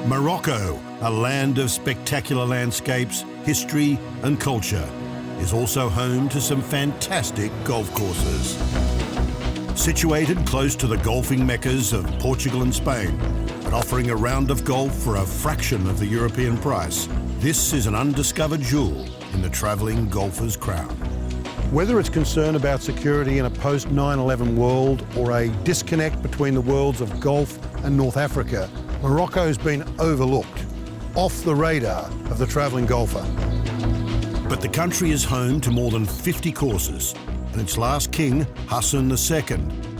Morocco, a land of spectacular landscapes, history and culture, is also home to some fantastic golf courses. Situated close to the golfing meccas of Portugal and Spain, but offering a round of golf for a fraction of the European price, this is an undiscovered jewel in the travelling golfer's crown. Whether it's concern about security in a post-9/11 world or a disconnect between the worlds of golf and North Africa, Morocco's been overlooked, off the radar of the travelling golfer. But the country is home to more than 50 courses, and its last king, Hassan II,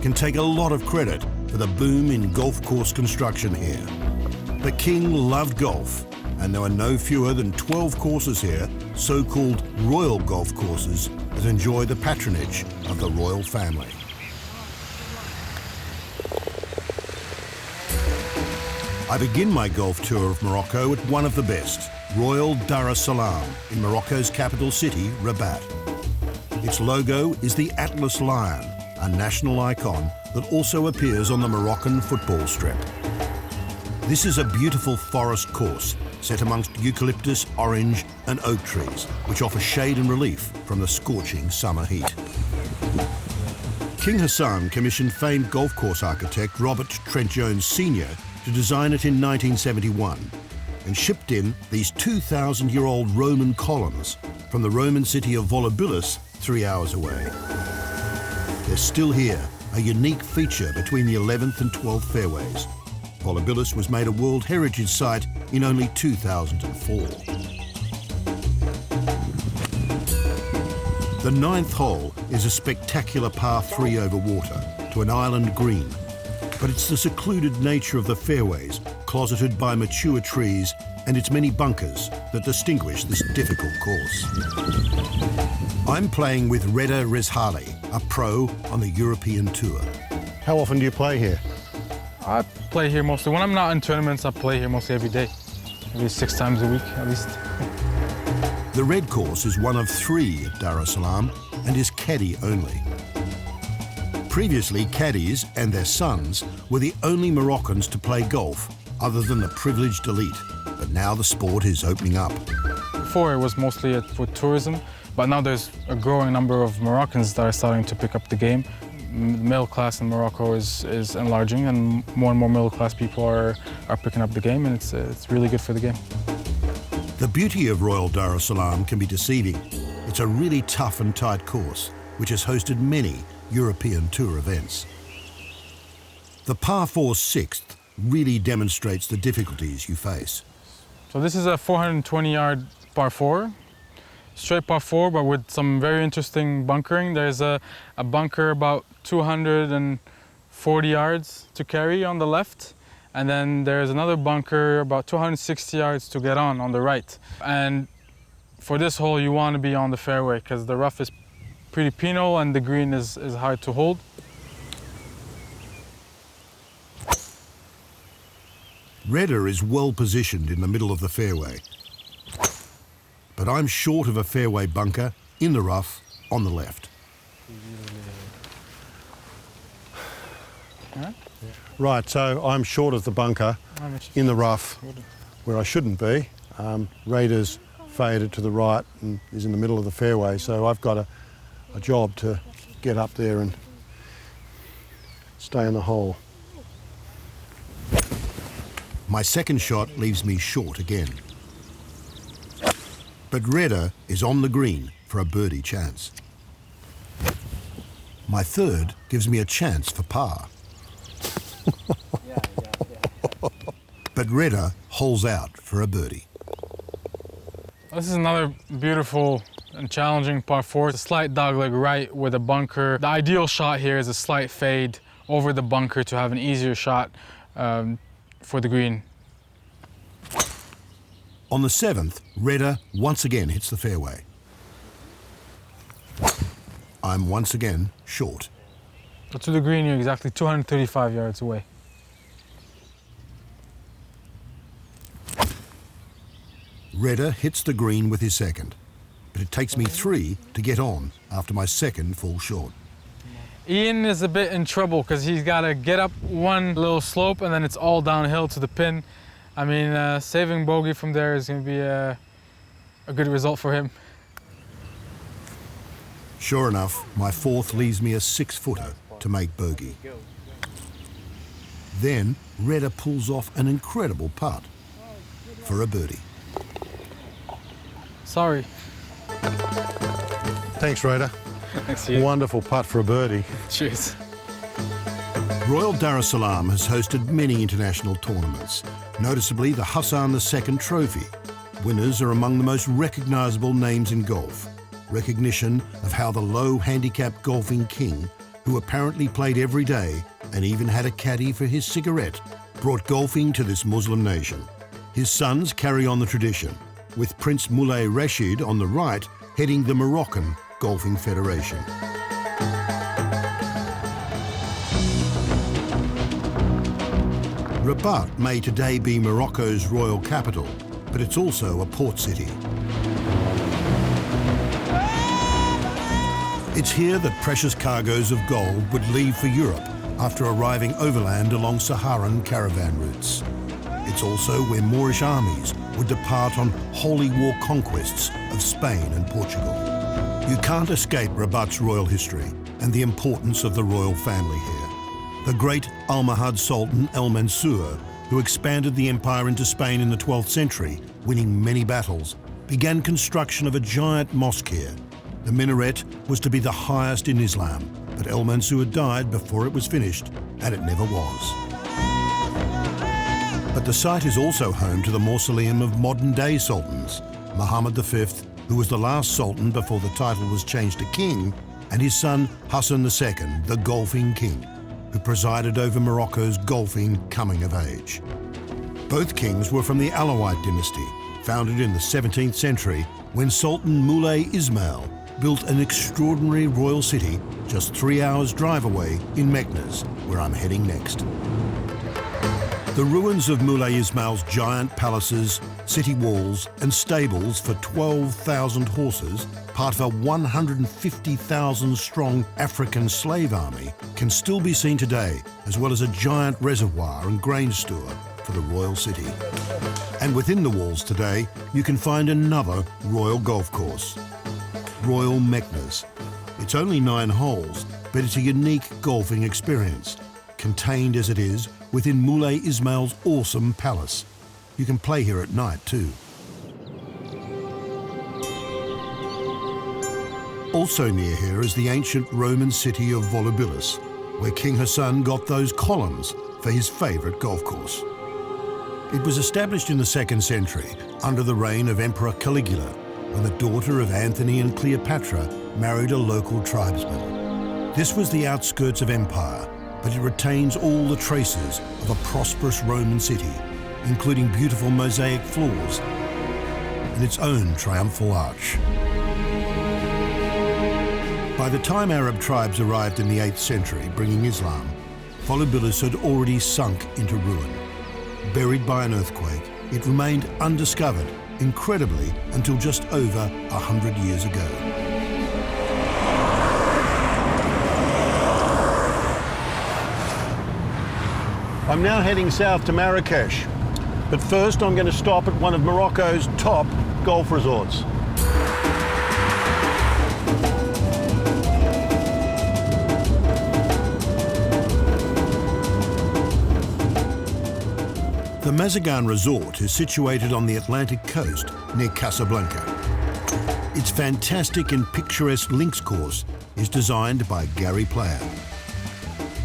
can take a lot of credit for the boom in golf course construction here. The king loved golf, and there were no fewer than 12 courses here, so-called royal golf courses, that enjoy the patronage of the royal family. I begin my golf tour of Morocco at one of the best, Royal Dar es Salaam, in Morocco's capital city, Rabat. Its logo is the Atlas lion, a national icon that also appears on the Moroccan football strip. This is a beautiful forest course set amongst eucalyptus, orange and oak trees, which offer shade and relief from the scorching summer heat. King Hassan commissioned famed golf course architect Robert Trent Jones Senior to design it in 1971 and shipped in these 2,000-year-old Roman columns from the Roman city of Volubilis 3 hours away. They're still here, a unique feature between the 11th and 12th fairways. Volubilis was made a World Heritage Site in only 2004. The 9th hole is a spectacular par 3 over water to an island green, but it's the secluded nature of the fairways, closeted by mature trees, and its many bunkers that distinguish this difficult course. I'm playing with Reda Rezhali, a pro on the European Tour. How often do you play here? I play here mostly. When I'm not in tournaments, I play here mostly every day. Maybe 6 times a week, at least. The red course is one of 3 at Dar es Salaam and is caddy only. Previously, caddies and their sons were the only Moroccans to play golf other than the privileged elite, but now the sport is opening up. Before, it was mostly for tourism, but now there's a growing number of Moroccans that are starting to pick up the game. Middle class in Morocco is enlarging, and more middle class people are picking up the game, and it's really good for the game. The beauty of Royal Dar es Salaam can be deceiving. It's a really tough and tight course, which has hosted many European Tour events. The par 4 6th really demonstrates the difficulties you face. So this is a 420-yard par 4. Straight par 4, but with some very interesting bunkering. There's a bunker about 240 yards to carry on the left, and then there's another bunker about 260 yards to get on the right. And for this hole, you want to be on the fairway because the rough is pretty penal and the green is hard to hold. Reda is well positioned in the middle of the fairway, but I'm short of a fairway bunker in the rough on the left. Right, so I'm short of the bunker in the rough where I shouldn't be. Reda's faded to the right and is in the middle of the fairway, so I've got a job to get up there and stay in the hole. My second shot leaves me short again. But Reda is on the green for a birdie chance. My third gives me a chance for par. But Reda holes out for a birdie. This is another beautiful and challenging par 4. It's a slight dogleg right with a bunker. The ideal shot here is a slight fade over the bunker to have an easier shot for the green. On the 7th, Reda once again hits the fairway. I'm once again short. So to the green, you're exactly 235 yards away. Reda hits the green with his second, but it takes me 3 to get on after my second falls short. Ian is a bit in trouble because he's got to get up one little slope and then it's all downhill to the pin. I mean, saving bogey from there is going to be a good result for him. Sure enough, my fourth leaves me a 6-footer to make bogey. Then Redder pulls off an incredible putt for a birdie. Sorry. Thanks, Redder. Thanks to you. Wonderful putt for a birdie. Cheers. Royal Dar es Salaam has hosted many international tournaments, noticeably the Hassan II trophy. Winners are among the most recognisable names in golf. Recognition of how the low handicap golfing king, who apparently played every day and even had a caddy for his cigarette, brought golfing to this Muslim nation. His sons carry on the tradition, with Prince Moulay Rashid on the right heading the Moroccan Golfing Federation. Rabat may today be Morocco's royal capital, but it's also a port city. It's here that precious cargoes of gold would leave for Europe after arriving overland along Saharan caravan routes. It's also where Moorish armies would depart on holy war conquests of Spain and Portugal. You can't escape Rabat's royal history and the importance of the royal family here. The great Almohad Sultan El Mansour, who expanded the empire into Spain in the 12th century, winning many battles, began construction of a giant mosque here. The minaret was to be the highest in Islam, but El Mansour died before it was finished, and it never was. But the site is also home to the mausoleum of modern-day sultans, Muhammad V, who was the last sultan before the title was changed to king, and his son Hassan II, the golfing king, who presided over Morocco's golfing coming of age. Both kings were from the Alawite dynasty, founded in the 17th century when Sultan Moulay Ismail built an extraordinary royal city just 3 hours' drive away in Meccas, where I'm heading next. The ruins of Moulay Ismail's giant palaces, city walls and stables for 12,000 horses, part of a 150,000-strong African slave army, can still be seen today, as well as a giant reservoir and grain store for the royal city. And within the walls today, you can find another royal golf course, Royal Meccas. It's only 9 holes, but it's a unique golfing experience, contained as it is within Moulay Ismail's awesome palace. You can play here at night too. Also near here is the ancient Roman city of Volubilis, where King Hassan got those columns for his favourite golf course. It was established in the 2nd century under the reign of Emperor Caligula, when the daughter of Anthony and Cleopatra married a local tribesman. This was the outskirts of empire, but it retains all the traces of a prosperous Roman city, including beautiful mosaic floors and its own triumphal arch. By the time Arab tribes arrived in the 8th century, bringing Islam, Volubilis had already sunk into ruin. Buried by an earthquake, it remained undiscovered, incredibly, until just over 100 years ago. I'm now heading south to Marrakesh, but first I'm going to stop at one of Morocco's top golf resorts. The Mazagan Resort is situated on the Atlantic coast near Casablanca. Its fantastic and picturesque links course is designed by Gary Player.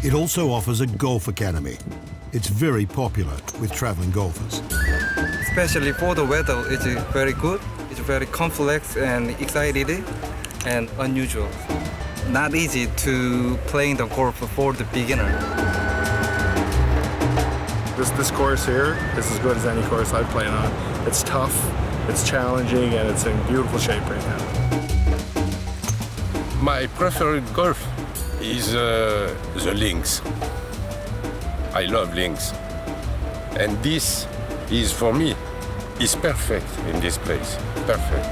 It also offers a golf academy. It's very popular with traveling golfers. Especially for the weather, it's very good. It's very complex and exciting and unusual. Not easy to play the golf for the beginner. This course here is as good as any course I've played on. It's tough, it's challenging, and it's in beautiful shape right now. My preferred golf is the links. I love links. And this is, for me, is perfect in this place. Perfect.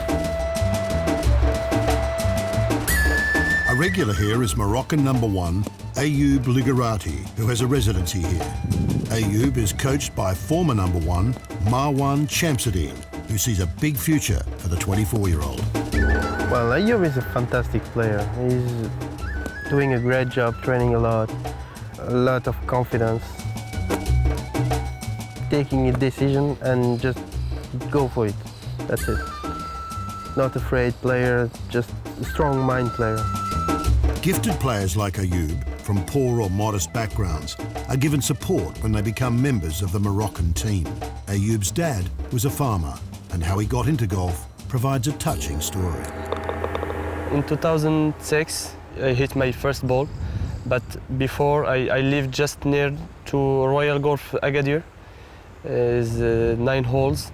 A regular here is Moroccan #1, Ayoub Ligarati, who has a residency here. Ayoub is coached by former number one, Marwan Shamsuddin, who sees a big future for the 24-year-old. Well, Ayoub is a fantastic player. He's doing a great job, training a lot of confidence, taking a decision and just go for it. That's it. Not afraid player, just a strong mind player. Gifted players like Ayoub, from poor or modest backgrounds, are given support when they become members of the Moroccan team. Ayoub's dad was a farmer, and how he got into golf provides a touching story. In 2006, I hit my first ball, but before I lived just near to Royal Golf Agadir. It's 9 holes,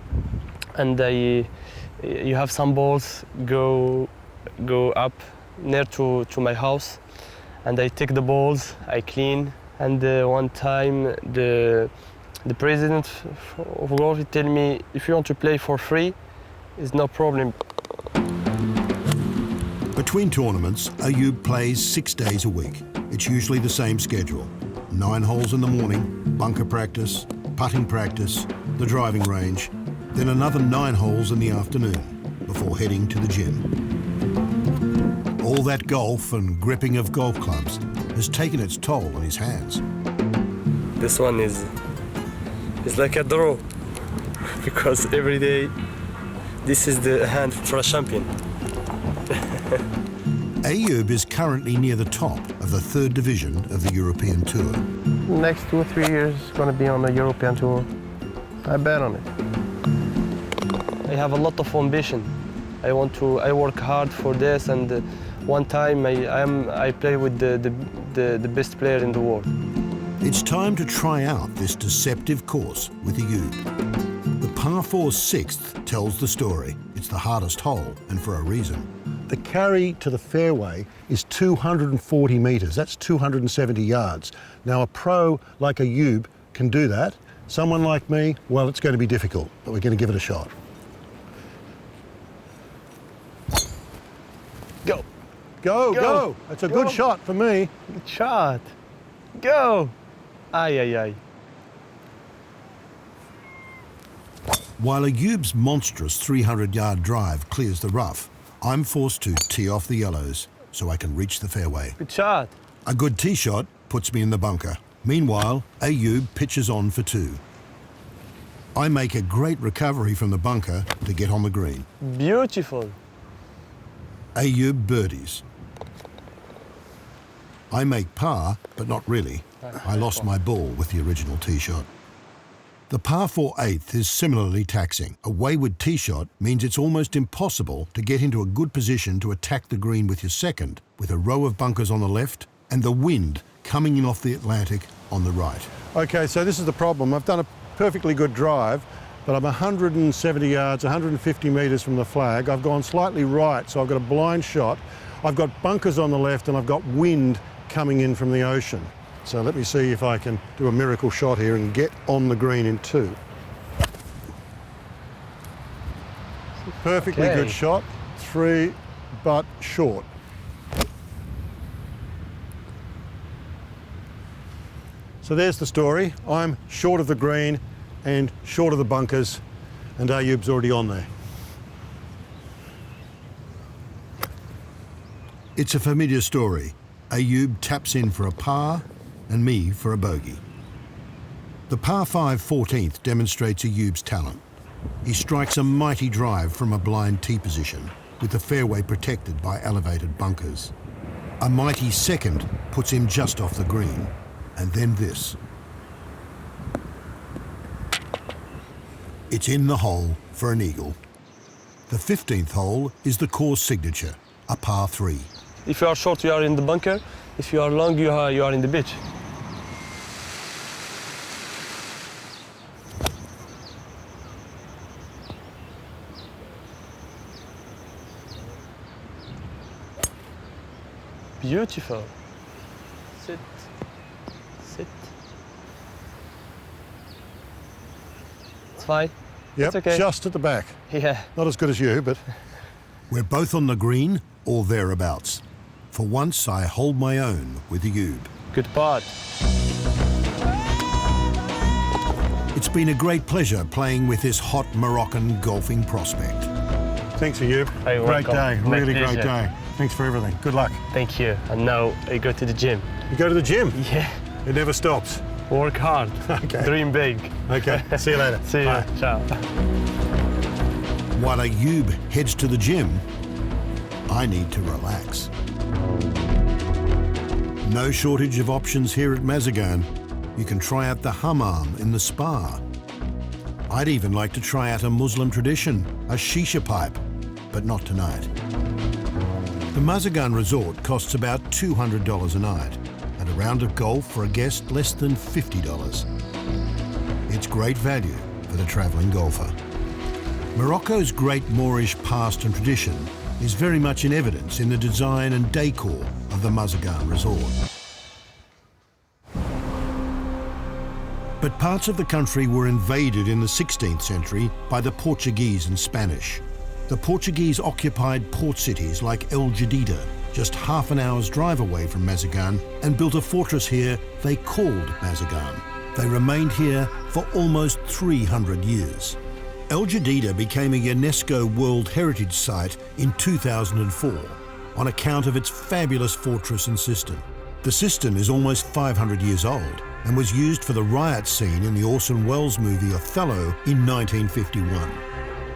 and you have some balls go up near to my house, and I take the balls, I clean, and one time the president of golf tell me, if you want to play for free, it's no problem. Between tournaments, Ayoub plays 6 days a week. It's usually the same schedule. 9 holes in the morning, bunker practice, putting practice, the driving range, then another 9 holes in the afternoon before heading to the gym. All that golf and gripping of golf clubs has taken its toll on his hands. This one is like a draw, because every day this is the hand for a champion. Ayoub is currently near the top of the 3rd division of the European Tour. Next 2 or 3 years, going to be on the European Tour. I bet on it. I have a lot of ambition. I work hard for this, and one time I play with the best player in the world. It's time to try out this deceptive course with Ayoub. The par 4 6th tells the story. It's the hardest hole, and for a reason. The carry to the fairway is 240 metres. That's 270 yards. Now, a pro like Ayoub can do that. Someone like me, well, it's going to be difficult, but we're going to give it a shot. Go. Go, go. That's a good shot for me. Good shot. Go. Ay, ay, ay. While Ayoub's monstrous 300-yard drive clears the rough, I'm forced to tee off the yellows so I can reach the fairway. Good shot. A good tee shot puts me in the bunker. Meanwhile, Ayoub pitches on for 2. I make a great recovery from the bunker to get on the green. Beautiful. Ayoub birdies. I make par, but not really. I lost my ball with the original tee shot. The par 4 8th is similarly taxing. A wayward tee shot means it's almost impossible to get into a good position to attack the green with your second, with a row of bunkers on the left and the wind coming in off the Atlantic on the right. Okay, so this is the problem. I've done a perfectly good drive, but I'm 170 yards, 150 metres from the flag. I've gone slightly right, so I've got a blind shot. I've got bunkers on the left and I've got wind coming in from the ocean. So let me see if I can do a miracle shot here and get on the green in 2. Perfectly good shot, 3, but short. So there's the story. I'm short of the green and short of the bunkers, and Ayoub's already on there. It's a familiar story. Ayoub taps in for a par and me for a bogey. The par 5 14th demonstrates Ayoub's talent. He strikes a mighty drive from a blind tee position with the fairway protected by elevated bunkers. A mighty second puts him just off the green, and then this. It's in the hole for an eagle. The 15th hole is the course signature, a par 3. If you are short, you are in the bunker. If you are long, you are in the beach. Beautiful. Sit. Sit. It's fine. Yep, it's okay. Just at the back. Yeah. Not as good as you, but... We're both on the green or thereabouts. For once, I hold my own with Ayoub. Good part. It's been a great pleasure playing with this hot Moroccan golfing prospect. Thanks for you. You're Great welcome. day, My really great pleasure. day. Thanks for everything. Good luck. Thank you. And now I go to the gym. You go to the gym? Yeah. It never stops. Work hard. Okay. Dream big. Okay, see you later. See you. Bye. Ciao. While Ayub heads to the gym, I need to relax. No shortage of options here at Mazagan. You can try out the hammam in the spa. I'd even like to try out a Muslim tradition, a shisha pipe, but not tonight. The Mazagan resort costs about $200 a night, and a round of golf for a guest less than $50. It's great value for the travelling golfer. Morocco's great Moorish past and tradition is very much in evidence in the design and decor of the Mazagan resort. But parts of the country were invaded in the 16th century by the Portuguese and Spanish. The Portuguese occupied port cities like El Jadida, just half an hour's drive away from Mazagan, and built a fortress here they called Mazagan. They remained here for almost 300 years. El Jadida became a UNESCO World Heritage Site in 2004 on account of its fabulous fortress and cistern. The cistern is almost 500 years old and was used for the riot scene in the Orson Welles movie Othello in 1951.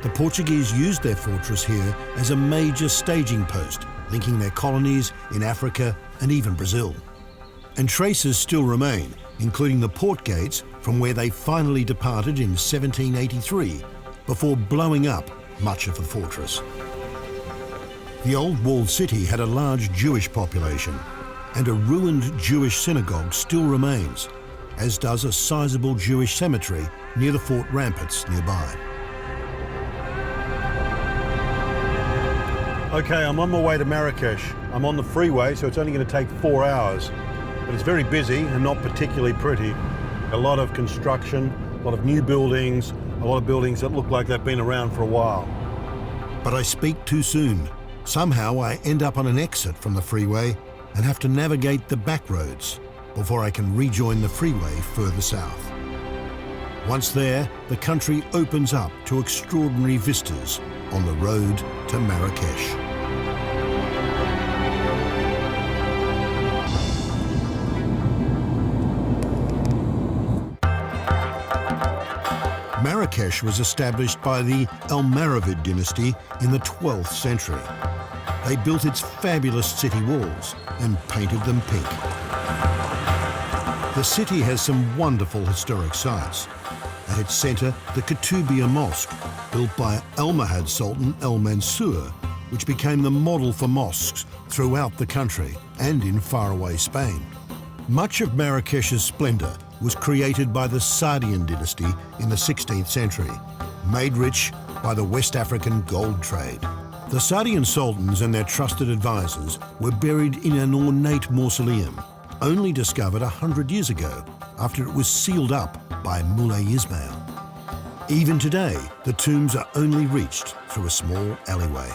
The Portuguese used their fortress here as a major staging post, linking their colonies in Africa and even Brazil. And traces still remain, including the port gates from where they finally departed in 1783, before blowing up much of the fortress. The old walled city had a large Jewish population, and a ruined Jewish synagogue still remains, as does a sizable Jewish cemetery near the fort ramparts nearby. Okay, I'm on my way to Marrakesh. I'm on the freeway, so it's only going to take 4 hours. But it's very busy and not particularly pretty. A lot of construction, a lot of new buildings, a lot of buildings that look like they've been around for a while. But I speak too soon. Somehow I end up on an exit from the freeway and have to navigate the back roads before I can rejoin the freeway further south. Once there, the country opens up to extraordinary vistas on the road to Marrakesh. Marrakesh was established by the Almoravid dynasty in the 12th century. They built its fabulous city walls and painted them pink. The city has some wonderful historic sites. At its centre, the Koutoubia Mosque, built by Almohad Sultan El Mansour, which became the model for mosques throughout the country and in faraway Spain. Much of Marrakesh's splendour was created by the Saadian dynasty in the 16th century, made rich by the West African gold trade. The Saadian sultans and their trusted advisors were buried in an ornate mausoleum, only discovered 100 years ago after it was sealed up by Moulay Ismail. Even today, the tombs are only reached through a small alleyway.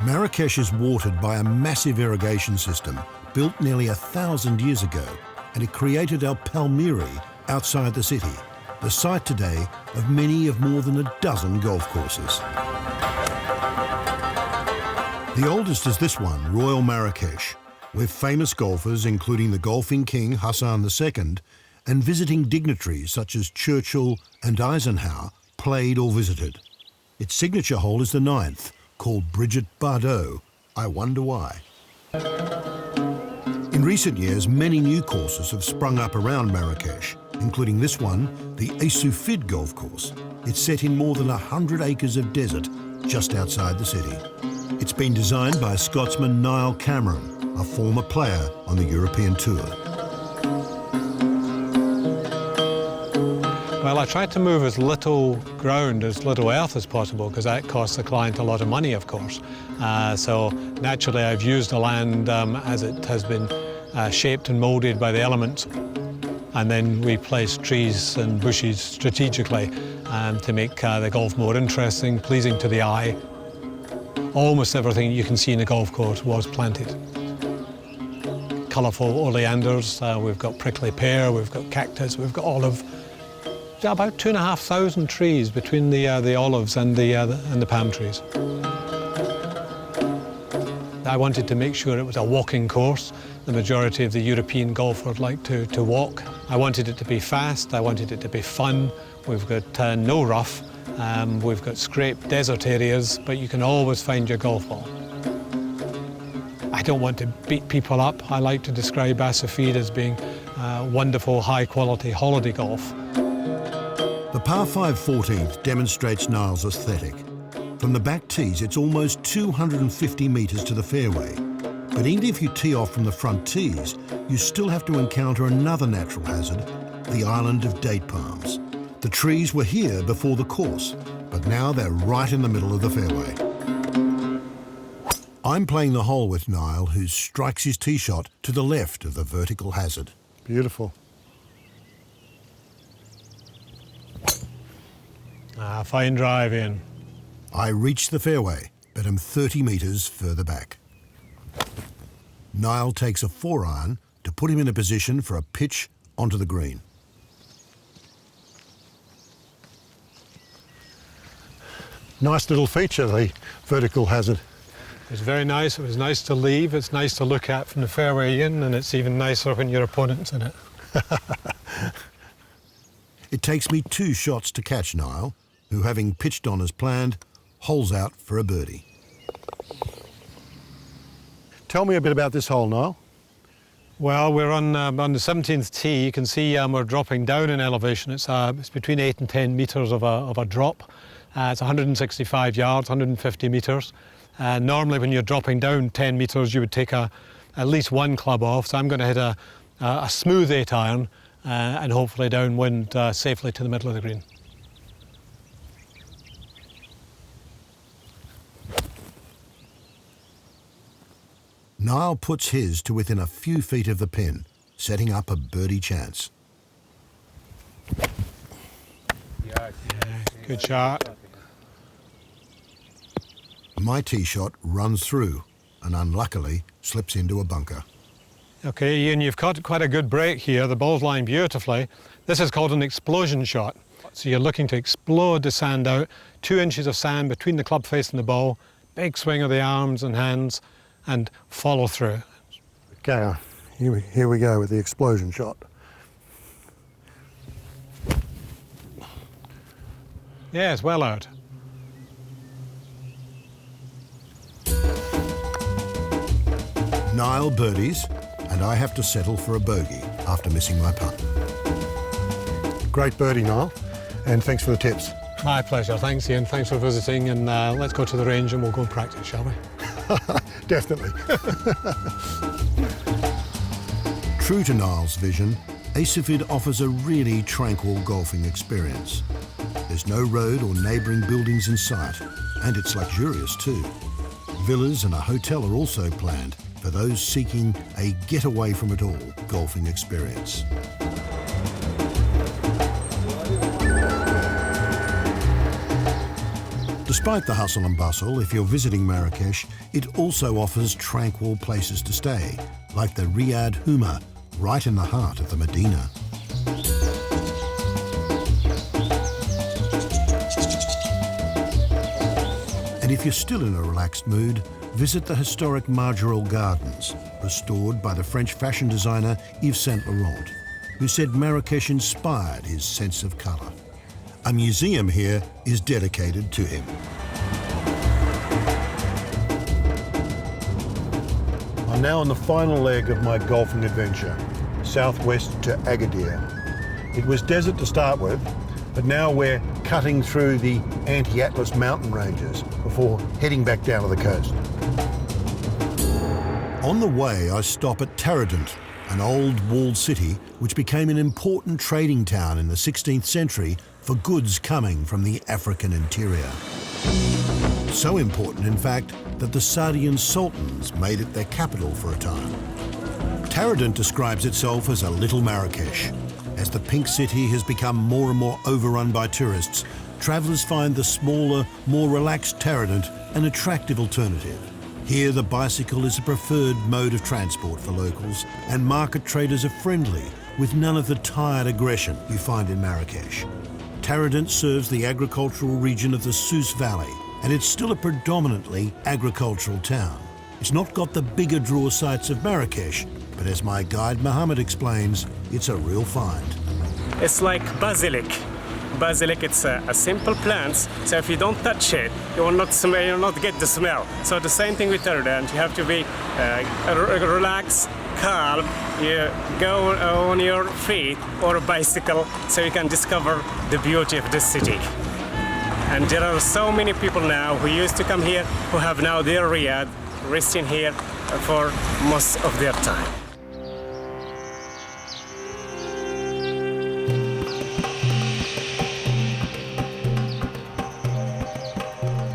Marrakesh is watered by a massive irrigation system built nearly 1,000 years ago, and it created El Palmiri outside the city, the site today of many of more than a dozen golf courses. The oldest is this one, Royal Marrakesh, where famous golfers, including the golfing king Hassan II, and visiting dignitaries such as Churchill and Eisenhower, played or visited. Its signature hole is the 9th, called Brigitte Bardot. I wonder why. In recent years, many new courses have sprung up around Marrakesh, including this one, the Essoufid golf course. It's set in more than 100 acres of desert just outside the city. It's been designed by Scotsman Niall Cameron, a former player on the European Tour. Well, I tried to move as little ground, as little earth as possible, because that costs the client a lot of money, of course. So naturally, I've used the land as it has been shaped and moulded by the elements. And then we place trees and bushes strategically to make the golf more interesting, pleasing to the eye. Almost everything you can see in a golf course was planted. Colourful oleanders, we've got prickly pear, we've got cactus, we've got olive. about 2,500 trees between the olives and the palm trees. I wanted to make sure it was a walking course. The majority of the European golfers like to walk. I wanted it to be fast, I wanted it to be fun. We've got no rough, we've got scraped desert areas, but you can always find your golf ball. I don't want to beat people up. I like to describe Asafid as being wonderful, high-quality holiday golf. The par 5 14th demonstrates Niall's aesthetic. From the back tees, it's almost 250 metres to the fairway. But even if you tee off from the front tees, you still have to encounter another natural hazard, the island of date palms. The trees were here before the course, but now they're right in the middle of the fairway. I'm playing the hole with Niall, who strikes his tee shot to the left of the vertical hazard. Beautiful. Fine drive in. I reach the fairway, but am 30 metres further back. Niall takes a 4-iron to put him in a position for a pitch onto the green. Nice little feature, the vertical hazard. It's very nice. It was nice to leave. It's nice to look at from the fairway in, and it's even nicer when your opponent's in it. It takes me 2 shots to catch Niall, who, having pitched on as planned, holes out for a birdie. Tell me a bit about this hole, Niall. Well, we're on the 17th tee. You can see we're dropping down in elevation. It's between 8 and 10 metres of a drop. It's 165 yards, 150 metres. Normally when you're dropping down 10 metres, you would take at least one club off. So I'm going to hit a smooth 8-iron and hopefully downwind safely to the middle of the green. Niall puts his to within a few feet of the pin, setting up a birdie chance. Good shot. My tee shot runs through and unluckily slips into a bunker. Okay, Ian, you've got quite a good break here. The ball's lying beautifully. This is called an explosion shot. So you're looking to explode the sand out, 2 inches of sand between the club face and the ball, big swing of the arms and hands, and follow through. Okay, here we go with the explosion shot. Yeah, it's well out. Niall birdies, and I have to settle for a bogey after missing my putt. Great birdie, Niall, and thanks for the tips. My pleasure. Thanks, Ian. Thanks for visiting, and let's go to the range and we'll go and practice, shall we? Definitely. True to Niall's vision, Asafid offers a really tranquil golfing experience. There's no road or neighbouring buildings in sight, and it's luxurious too. Villas and a hotel are also planned for those seeking a get-away-from-it-all golfing experience. Despite the hustle and bustle, if you're visiting Marrakesh, it also offers tranquil places to stay, like the Riyadh Huma, right in the heart of the Medina. And if you're still in a relaxed mood, visit the historic Margerol Gardens, restored by the French fashion designer Yves Saint Laurent, who said Marrakesh inspired his sense of colour. A museum here is dedicated to him. I'm now on the final leg of my golfing adventure, southwest to Agadir. It was desert to start with, but now we're cutting through the Anti-Atlas mountain ranges before heading back down to the coast. On the way, I stop at Taradent, an old walled city which became an important trading town in the 16th century for goods coming from the African interior. So important, in fact, that the Saadian sultans made it their capital for a time. Taradent describes itself as a little Marrakesh. As the pink city has become more and more overrun by tourists, travellers find the smaller, more relaxed Taradent an attractive alternative. Here, the bicycle is a preferred mode of transport for locals, and market traders are friendly, with none of the tired aggression you find in Marrakesh. Taradent serves the agricultural region of the Souss Valley, and it's still a predominantly agricultural town. It's not got the bigger draw sites of Marrakesh, but as my guide Mohammed explains, it's a real find. It's like basilic. Basilic, it's a simple plant, so if you don't touch it, you will not smell, you will not get the smell. So the same thing with Taradent, you have to be relaxed, calm, you go on your feet or a bicycle so you can discover the beauty of this city. And there are so many people now who used to come here who have now their riad, resting here for most of their time.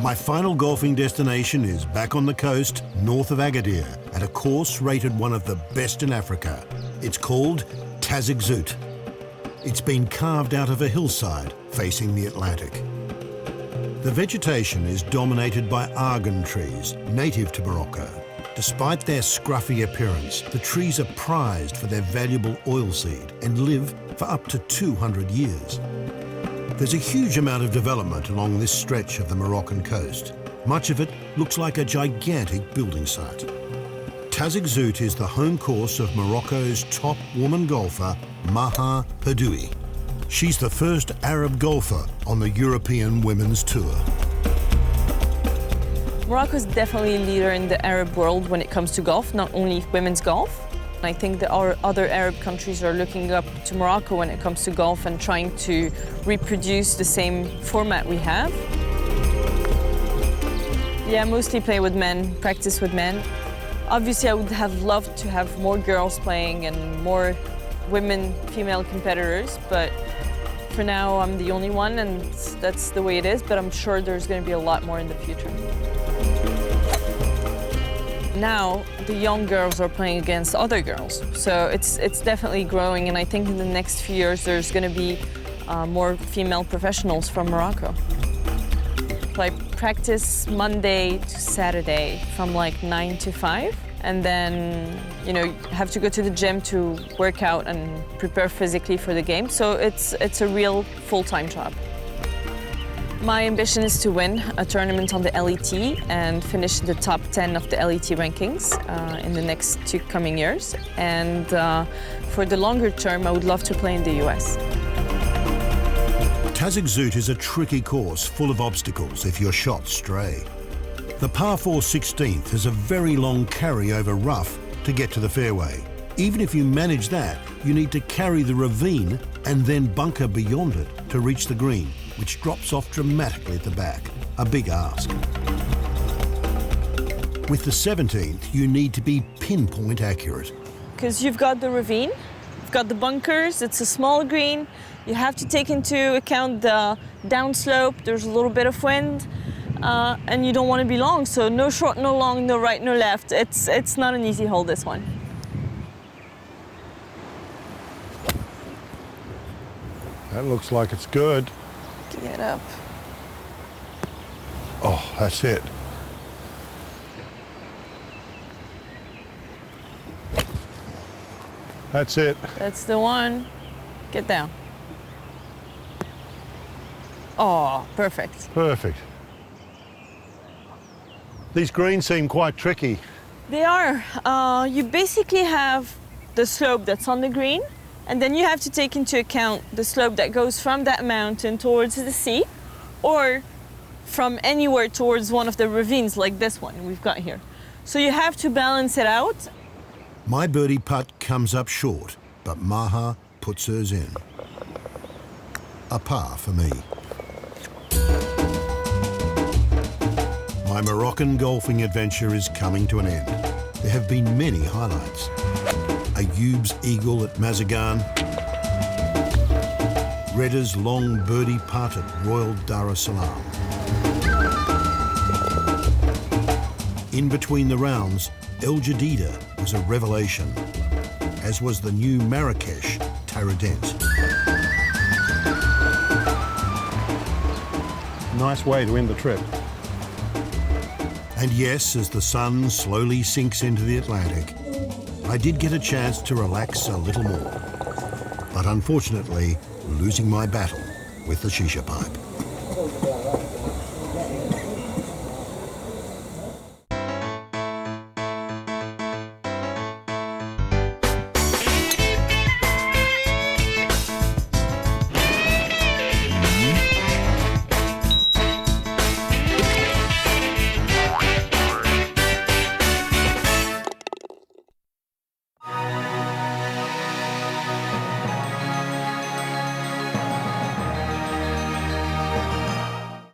My final golfing destination is back on the coast, north of Agadir, at a course rated one of the best in Africa. It's called Tazegzout. It's been carved out of a hillside facing the Atlantic. The vegetation is dominated by argan trees, native to Morocco. Despite their scruffy appearance, the trees are prized for their valuable oilseed and live for up to 200 years. There's a huge amount of development along this stretch of the Moroccan coast. Much of it looks like a gigantic building site. Tazegzout is the home course of Morocco's top woman golfer, Maha Hadoui. She's the first Arab golfer on the European Women's Tour. Morocco is definitely a leader in the Arab world when it comes to golf, not only women's golf. I think that our other Arab countries are looking up to Morocco when it comes to golf and trying to reproduce the same format we have. Yeah, mostly play with men, practice with men. Obviously, I would have loved to have more girls playing and more women, female competitors, but for now, I'm the only one, and that's the way it is, but I'm sure there's going to be a lot more in the future. Now, the young girls are playing against other girls, so it's definitely growing, and I think in the next few years there's going to be more female professionals from Morocco. I practice Monday to Saturday from like 9 to 5, and then, you know, have to go to the gym to work out and prepare physically for the game, so it's a real full-time job. My ambition is to win a tournament on the LET and finish the top 10 of the LET rankings in the next 2 coming years. And for the longer term, I would love to play in the US. Tazegzout is a tricky course full of obstacles if your shots stray. The par 4 16th has a very long carry over rough to get to the fairway. Even if you manage that, you need to carry the ravine and then bunker beyond it to reach the green, which drops off dramatically at the back. A big ask. With the 17th, you need to be pinpoint accurate. Because you've got the ravine, you've got the bunkers, it's a small green. You have to take into account the downslope, there's a little bit of wind, and you don't want to be long, so no short, no long, no right, no left. It's not an easy hole, this one. That looks like it's good. Get up. Oh, that's it. That's it. That's the one. Get down. Oh, perfect. Perfect. These greens seem quite tricky. They are. You basically have the slope that's on the green, and then you have to take into account the slope that goes from that mountain towards the sea, or from anywhere towards one of the ravines like this one we've got here. So you have to balance it out. My birdie putt comes up short, but Maha puts hers in. A par for me. My Moroccan golfing adventure is coming to an end. There have been many highlights. Ayoub's eagle at Mazagan, Redda's long birdie putt at Royal Dar Es Salaam. In between the rounds, El Jadida was a revelation, as was the new Marrakesh Taradent. Nice way to end the trip. And yes, as the sun slowly sinks into the Atlantic, I did get a chance to relax a little more. But unfortunately, losing my battle with the shisha pipe.